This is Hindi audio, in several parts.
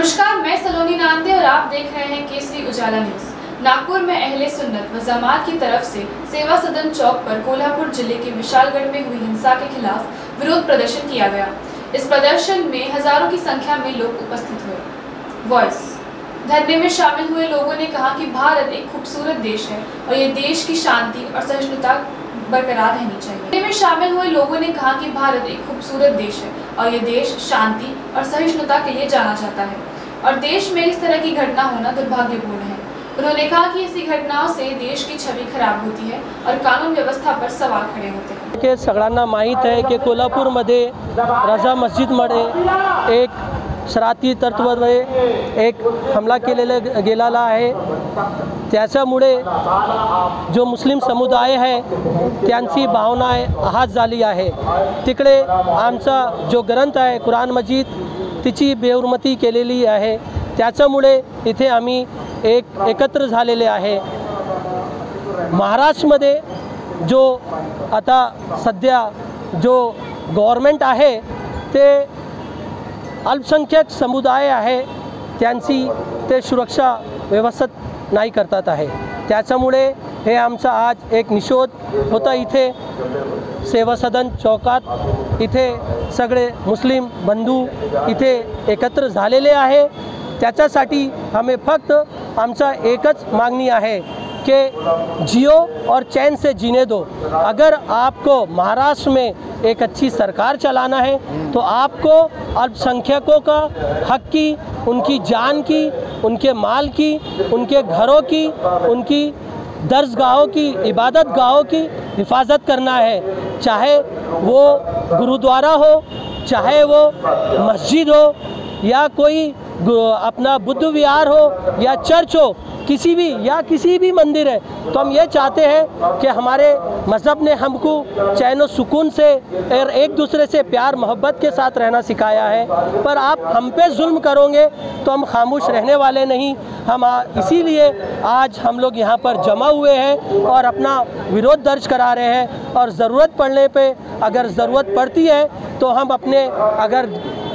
नमस्कार, मैं सलोनी नांदे और आप देख रहे हैं केसरी उजाला न्यूज। नागपुर में अहले सुन्नत व जमात की तरफ से सेवा सदन चौक पर कोल्हापुर जिले के विशालगढ़ में हुई हिंसा के खिलाफ विरोध प्रदर्शन किया गया। इस प्रदर्शन में हजारों की संख्या में लोग उपस्थित हुए। वॉइस धरने में शामिल हुए लोगों ने कहा कि भारत एक खूबसूरत देश है और ये देश की शांति और सहिष्णुता बरकरार रहनी चाहिए। धरने में शामिल हुए लोगों ने कहा कि भारत एक खूबसूरत देश है और ये देश शांति और सहिष्णुता के लिए जाना जाता है और देश में इस तरह की घटना होना दुर्भाग्यपूर्ण है। उन्होंने कहा कि ऐसी घटनाओं से देश की छवि खराब होती है और कानून व्यवस्था पर सवाल खड़े होते हैं। के सगळ्यांना माहीत आहे की कोल्हापूरमध्ये रजा मस्जिदमध्ये एक शरारती तत्वाद्वारे एक हमला गेलेला आहे। त्याच्यामुळे जो मुस्लिम समुदाय आहे त्यांची भावना आहत झाली आहे। तिकडे आमचा जो ग्रंथ आहे कुराण मजीद तिची बेहुरमती केलेली आहे। त्याच्यामुळे इथे आम्ही एकत्र झालेले आहे। महाराष्ट्रामध्ये जो आता सध्या जो गव्हर्नमेंट आहे ते अल्पसंख्याक समुदाय आहे त्यांची ते सुरक्षा व्यवस्थित नाही करतात आहे। त्याच्यामुळे हे आमचा आज एक निषेध होता। इथे सेवा सदन चौकात इथे सगळे मुस्लिम बंधू इथे एकत्र झालेले आहे। त्याच्यासाठी आम्ही फक्त आमचा एकच मागणी आहे कि जियो और चैन से जीने दो। अगर आपको महाराष्ट्र में एक अच्छी सरकार चलाना है तो आपको अल्पसंख्यकों का हक की, उनकी जान की, उनके माल की, उनके घरों की, उनकी दरगाहों की, इबादत गाहों की हिफाजत करना है। चाहे वो गुरुद्वारा हो, चाहे वो मस्जिद हो या कोई अपना बुद्ध विहार हो या चर्च हो, किसी भी मंदिर है, तो हम ये चाहते हैं कि हमारे मज़हब ने हमको चैन और सुकून से और एक दूसरे से प्यार मोहब्बत के साथ रहना सिखाया है। पर आप हम पे जुल्म करोगे तो हम खामोश रहने वाले नहीं। हम इसीलिए आज हम लोग यहाँ पर जमा हुए हैं और अपना विरोध दर्ज करा रहे हैं और ज़रूरत पड़ने पे अगर ज़रूरत पड़ती है तो हम अपने, अगर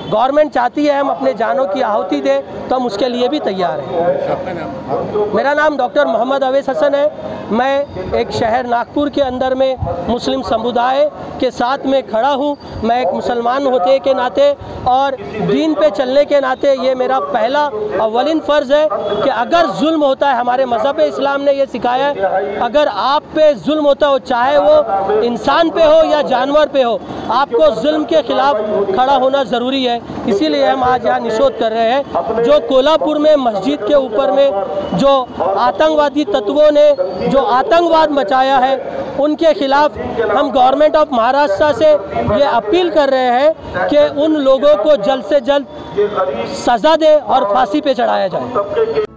गवर्नमेंट चाहती है हम अपने जानों की आहुति दें तो हम उसके लिए भी तैयार हैं। मेरा नाम डॉक्टर मोहम्मद अवैस हसन है। मैं एक शहर नागपुर के अंदर में मुस्लिम समुदाय के साथ में खड़ा हूँ। मैं एक मुसलमान होते के नाते और दीन पे चलने के नाते ये मेरा पहला अव्वलिन फ़र्ज़ है कि अगर जुल्म होता है, हमारे मज़हब इस्लाम ने ये सिखाया है, अगर आप पे जुल्म होता हो, चाहे वो इंसान पे हो या जानवर पे हो, आपको जुल्म के ख़िलाफ़ खड़ा होना ज़रूरी है। इसीलिए हम आज यहाँ निषेध कर रहे हैं। जो कोल्हापुर में मस्जिद के ऊपर में जो आतंकवादी तत्वों ने जो आतंकवाद मचाया है उनके खिलाफ हम गवर्नमेंट ऑफ महाराष्ट्र से ये अपील कर रहे हैं कि उन लोगों को जल्द से जल्द सज़ा दे और फांसी पे चढ़ाया जाए।